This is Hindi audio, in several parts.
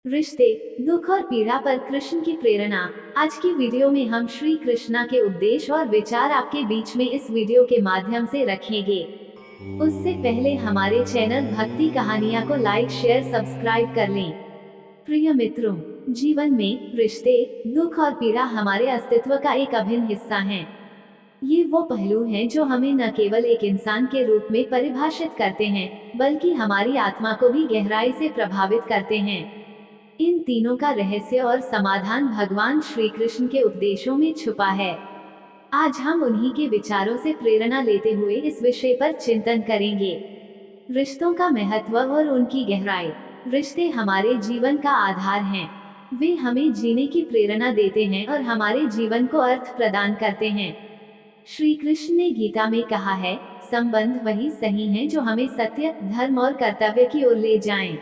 रिश्ते, दुख और पीड़ा पर कृष्ण की प्रेरणा। आज की वीडियो में हम श्री कृष्णा के उपदेश और विचार आपके बीच में इस वीडियो के माध्यम से रखेंगे। उससे पहले हमारे चैनल भक्ति कहानियां को लाइक शेयर सब्सक्राइब कर लें। प्रिय मित्रों, जीवन में रिश्ते, दुख और पीड़ा हमारे अस्तित्व का एक अभिन्न हिस्सा हैं। ये वो पहलू हैं जो हमें न केवल एक इंसान के रूप में परिभाषित करते हैं, बल्कि हमारी आत्मा को भी गहराई से प्रभावित करते हैं। इन तीनों का रहस्य और समाधान भगवान श्री कृष्ण के उपदेशों में छुपा है। आज हम उन्हीं के विचारों से प्रेरणा लेते हुए इस विषय पर चिंतन करेंगे। रिश्तों का महत्व और उनकी गहराई। रिश्ते हमारे जीवन का आधार हैं। वे हमें जीने की प्रेरणा देते हैं और हमारे जीवन को अर्थ प्रदान करते हैं। श्री कृष्ण ने गीता में कहा है, संबंध वही सही हैं जो हमें सत्य, धर्म और कर्तव्य की ओर ले जाएं।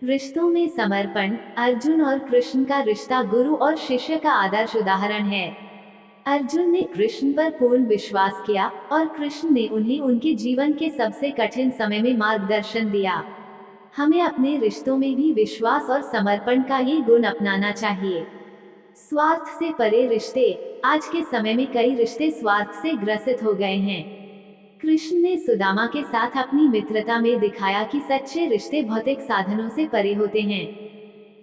रिश्तों में समर्पण। अर्जुन और कृष्ण का रिश्ता गुरु और शिष्य का आदर्श उदाहरण है। अर्जुन ने कृष्ण पर पूर्ण विश्वास किया और कृष्ण ने उन्हें उनके जीवन के सबसे कठिन समय में मार्गदर्शन दिया। हमें अपने रिश्तों में भी विश्वास और समर्पण का ये गुण अपनाना चाहिए। स्वार्थ से परे रिश्ते। आज के समय में कई रिश्ते स्वार्थ से ग्रसित हो गए हैं। कृष्ण ने सुदामा के साथ अपनी मित्रता में दिखाया कि सच्चे रिश्ते भौतिक साधनों से परे होते हैं।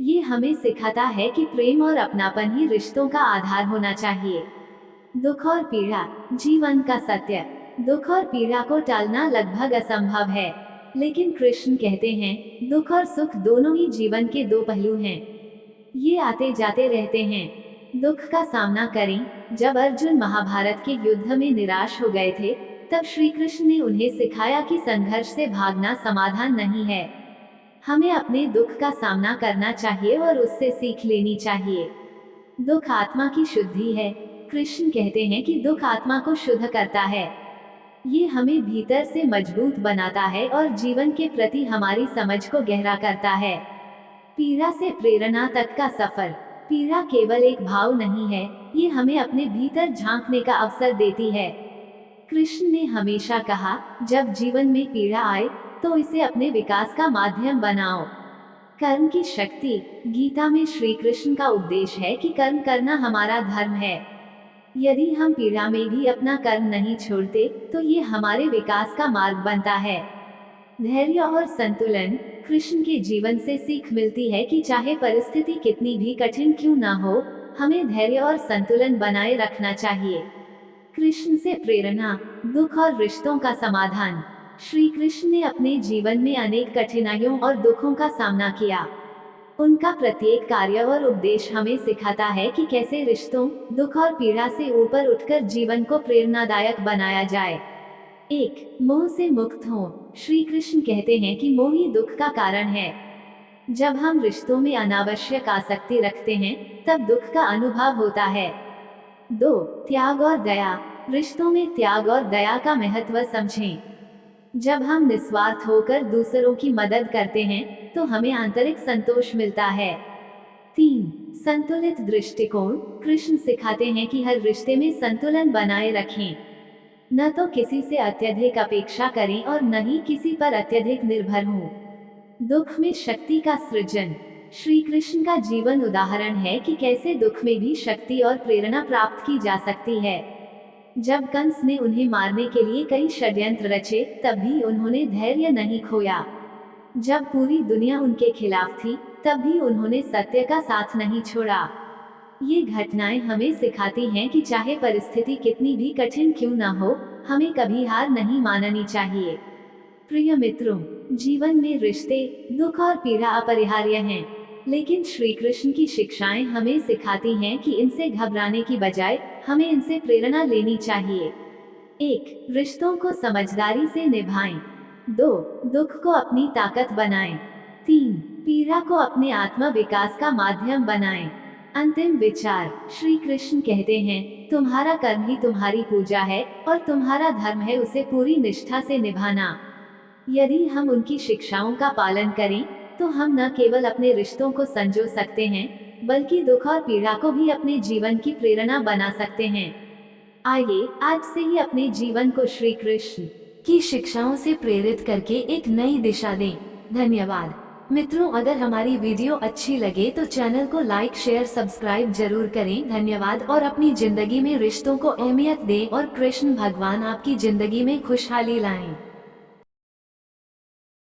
ये हमें सिखाता है कि प्रेम और अपनापन ही रिश्तों का आधार होना चाहिए। दुख और पीड़ा। जीवन का सत्य। दुख और पीड़ा को टालना लगभग असंभव है, लेकिन कृष्ण कहते हैं, दुख और सुख दोनों ही जीवन के दो पहलू हैं। ये आते जाते रहते हैं। दुख का सामना करें। जब अर्जुन महाभारत के युद्ध में निराश हो गए थे, तब श्री कृष्ण ने उन्हें सिखाया कि संघर्ष से भागना समाधान नहीं है। हमें अपने दुख का सामना करना चाहिए और उससे सीख लेनी चाहिए। दुख आत्मा की शुद्धि है। कृष्ण कहते हैं कि दुख आत्मा को शुद्ध करता है। ये हमें भीतर से मजबूत बनाता है और जीवन के प्रति हमारी समझ को गहरा करता है। पीड़ा से प्रेरणा तक का सफर। पीड़ा केवल एक भाव नहीं है, ये हमें अपने भीतर झांकने का अवसर देती है। कृष्ण ने हमेशा कहा, जब जीवन में पीड़ा आए, तो इसे अपने विकास का माध्यम बनाओ। कर्म की शक्ति। गीता में श्री कृष्ण का उपदेश है कि कर्म करना हमारा धर्म है। यदि हम पीड़ा में भी अपना कर्म नहीं छोड़ते, तो ये हमारे विकास का मार्ग बनता है। धैर्य और संतुलन। कृष्ण के जीवन से सीख मिलती है कि चाहे परिस्थिति कितनी भी कठिन क्यों ना हो, हमें धैर्य और संतुलन बनाए रखना चाहिए। कृष्ण से प्रेरणा। दुख और रिश्तों का समाधान। श्री कृष्ण ने अपने जीवन में अनेक कठिनाइयों और दुखों का सामना किया। उनका प्रत्येक कार्य और उपदेश हमें सिखाता है कि कैसे रिश्तों, दुख और पीड़ा से ऊपर उठकर जीवन को प्रेरणादायक बनाया जाए। 1. मोह से मुक्त हो। श्री कृष्ण कहते हैं कि मोह ही दुख का कारण है। जब हम रिश्तों में अनावश्यक आसक्ति रखते हैं, तब दुख का अनुभव होता है। 2. त्याग और दया। रिश्तों में त्याग और दया का महत्व समझें। जब हम निस्वार्थ होकर दूसरों की मदद करते हैं, तो हमें आंतरिक संतोष मिलता है। 3. संतुलित दृष्टिकोण। कृष्ण सिखाते हैं कि हर रिश्ते में संतुलन बनाए रखें। न तो किसी से अत्यधिक अपेक्षा करें और न ही किसी पर अत्यधिक निर्भर हों। दुख में शक्ति का सृजन। श्री कृष्ण का जीवन उदाहरण है कि कैसे दुख में भी शक्ति और प्रेरणा प्राप्त की जा सकती है। जब कंस ने उन्हें मारने के लिए कई षड्यंत्र रचे, तब भी उन्होंने धैर्य नहीं खोया। जब पूरी दुनिया उनके खिलाफ थी, तब भी उन्होंने सत्य का साथ नहीं छोड़ा। ये घटनाएं हमें सिखाती हैं कि चाहे परिस्थिति कितनी भी कठिन क्यों ना हो, हमें कभी हार नहीं माननी चाहिए। प्रिय मित्रों, जीवन में रिश्ते, दुख और पीड़ा अपरिहार्य हैं, लेकिन श्री कृष्ण की शिक्षाएं हमें सिखाती हैं कि इनसे घबराने की बजाय हमें इनसे प्रेरणा लेनी चाहिए। 1. रिश्तों को समझदारी से निभाएं। 2. दुख को अपनी ताकत बनाएं। 3. पीड़ा को अपने आत्म विकास का माध्यम बनाएं। अंतिम विचार। श्री कृष्ण कहते हैं, तुम्हारा कर्म ही तुम्हारी पूजा है और तुम्हारा धर्म है उसे पूरी निष्ठा से निभाना। यदि हम उनकी शिक्षाओं का पालन करें, तो हम न केवल अपने रिश्तों को संजो सकते हैं, बल्कि दुख और पीड़ा को भी अपने जीवन की प्रेरणा बना सकते हैं। आइए आज से ही अपने जीवन को श्री कृष्ण की शिक्षाओं से प्रेरित करके एक नई दिशा दें। धन्यवाद। मित्रों, अगर हमारी वीडियो अच्छी लगे तो चैनल को लाइक शेयर सब्सक्राइब जरूर करें। धन्यवाद। और अपनी जिंदगी में रिश्तों को अहमियत दें और कृष्ण भगवान आपकी जिंदगी में खुशहाली लाएं।